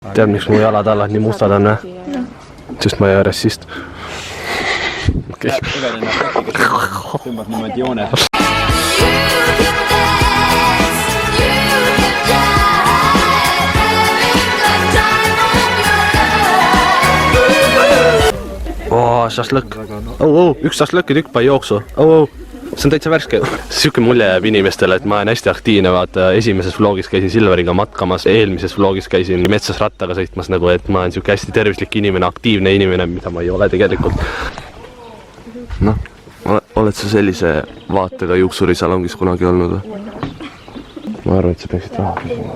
Tead, miks mu jalad alad nii mustad on, sest ma ei ole rassist. Okei. Tõmbad niimoodi jooned. Šašlõkk. Üks šašlõkki tükk pai jooksu. See on täitsa värske. Siuke mulje jääb inimestele, et ma olen hästi aktiivne. Vaata, esimeses vlogis käisin Silveriga matkamas, eelmises vlogis käisin metsas rattaga sõitmas, nagu et ma olen siuke hästi tervislik inimene, aktiivne inimene, mida ma ei ole tegelikult. Noh, oled sa sellise vaatega juuksurisalongis kunagi olnud või? Ma arvan, et sa peaksid raha küsima.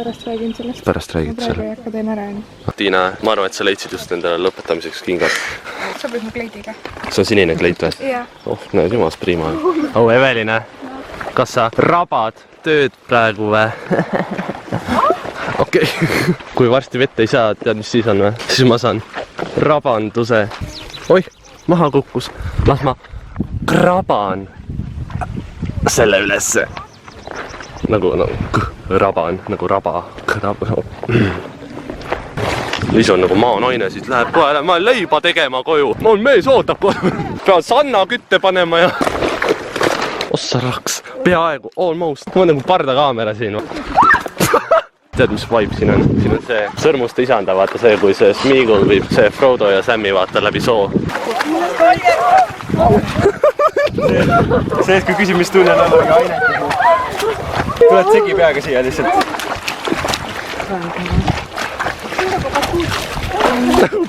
Pärast räägin sellest. Pärast räägid praegu selle. Ei hakka teen ära. Tiina, ma arvan, et sa leidsid just endale lõpetamiseks kingad. Sobib mu kleidiga. See on sinine kleit või? Jah. Oh, näed jumas prima. Evelin, kas sa rabad tööd praegu või? Okei. Kui varsti vette ei saa, tead mis siis on või? Siis ma saan rabanduse. Oih, maha kukkus. Las ma kraban selle ülesse. Nagu raban, nagu raba. Liis on nagu maanaine, siis läheb kohe, ma leiba tegema koju. Mul mees ootab kohe. Pean sanna kütte panema ja... Ossa raks, peaaegu, almost. Ma olen nagu pardakaamera siin. Tead, mis vibe siin on? Siin on see sõrmuste isanda, vaata see, kui see Smeagol viib see Frodo ja Sammi vaata läbi soo. See, kui küsid, mis tunne on väga ainetu. Tuled segi peaga siia lihtsalt.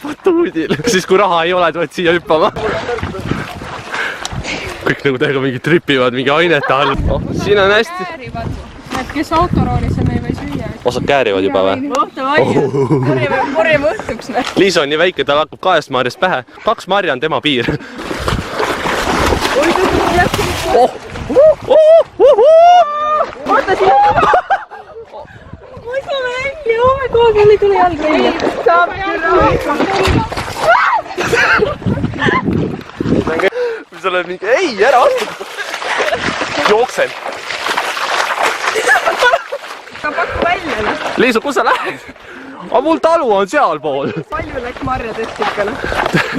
Batuudil. Siis kui raha ei ole, tuled siia hüppama. Kõik nagu täiega mingi tripivad mingi ainete all. Siin on hästi. Need, kes autoroolis on, ei või süüa. Osad käärivad juba või? Korjame õhtuks. Liis on nii väike, tal hakkab 2 marjast pähe. 2 marja on tema piir. Vaata siia! Ma ei saa välja, kogu oli tuli jalg välja. Saab Mis oled mingi, ei, ära astu! Jooksen! Ka paku välja. Liisu, kus sa lähed? Aga mul talu on sealpool. Palju läks marjadest ikka.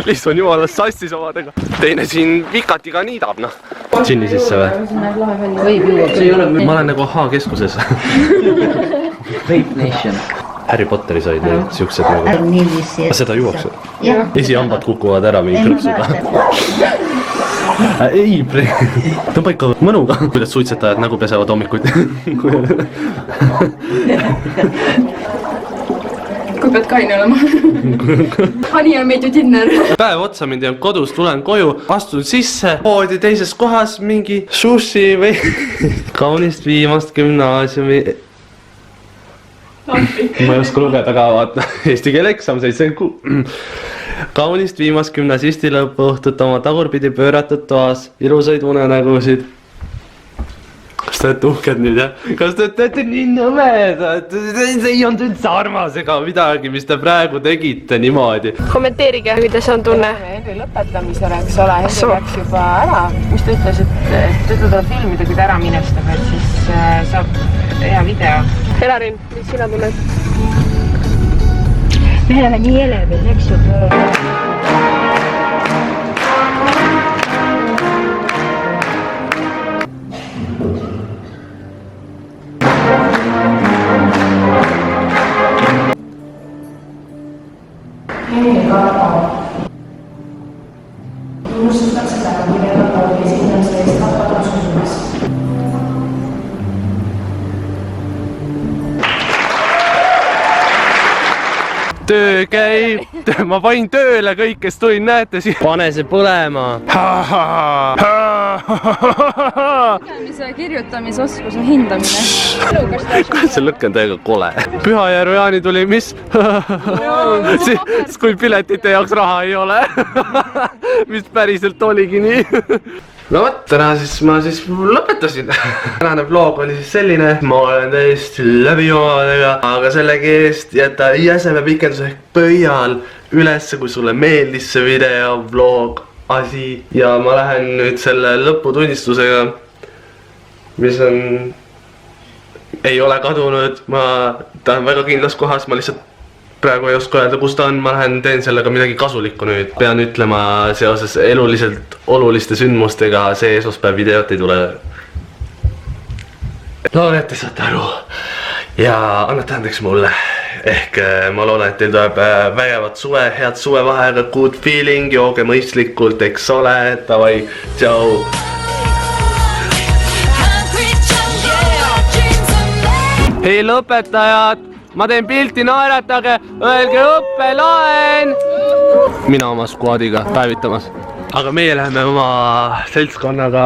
Liis on jumala sassis omadega. Teine siin vikatiga niidab, noh. Džinni sisse või? Võib juua, see ei ole... Ma olen nagu H-keskuses. Vape Nation. Harry Potteris olid need siuksed nagu... Niiviisi. Seda juuakse? Esihambad kukuvad ära mingi krõpsuga. Ei, tõmba ikka mõnuga. Kuidas suitsetajad nägu pesevad hommikuti. Kui pead kaine olema. Honey, I made you dinner. Päev otsa mind jääb kodus, tulen koju, astun sisse, poodi teises kohas mingi sushi või kaunist viimast gümnaasiumi. Ma ei oska lugeda ka, vaata. Eesti keele eksam 7 kuu. Kaunist viimast gümnasisti lõpuõhtut oma tagurpidi pööratud toas, ilusaid unenägusid. Kas te olete uhked nüüd, jah? Kas te olete nii nõmedad? See ei olnud üldse armas ega midagi, mis te praegu tegite niimoodi. Kommenteerige, kuidas on tunne. Henri lõpetamisele, eks ole, Henri läks juba ära. Mis ta ütles, et teda tuleb filmida, kui ta ära minestab, et siis saab hea video. Elarin, mis sina tunned? Me oleme nii elevil, eks ju. Henri Karpo. Tunnustustab seda, millega kooli esindamise eest vabaduskusumas. Töö käib, ma panin tööle kõik, kes tulin, näete siin. Pane see põlema. Lugemise ja kirjutamisoskuse hindamine. See lõkk on täiega kole. Pühajärve Jaani tuli, mis? Siis kui piletite jaoks raha ei ole. Mis päriselt oligi nii. No võt, täna ma lõpetasin. Tänane vlog oli siis selline. Ma olen täiesti läbi omadega, aga sellegi eest jäta jäseme pikendus ehk pöial ülesse, kui sulle meeldis see video, vlog, asi. Ja ma lähen nüüd selle lõputunnistusega, mis on... ei ole kadunud, ma ta on väga kindlas kohas, ma lihtsalt praegu ei oska öelda, kus ta on, ma lähen teen sellega midagi kasulikku nüüd. Pean ütlema seoses eluliselt oluliste sündmustega see esmaspäev videot ei tule. Loodan, et te saate aru ja annate andeks mulle. Ehk ma loodan, et teil tuleb vägevat suve, head suvevaheaega, good feeling, jooge mõistlikult, eks ole, davai, tšau. Hei lõpetajad, ma teen pilti, naeratage, öelge õppelaen! Mina oma skuadiga päevitamas. Aga meie läheme oma seltskonnaga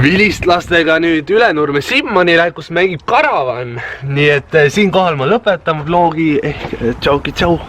vilistlastega nüüd Ülenurme Simmonile, kus mängib Karavan. Nii et siinkohal ma lõpetan vlogi ehk tšauki tšau!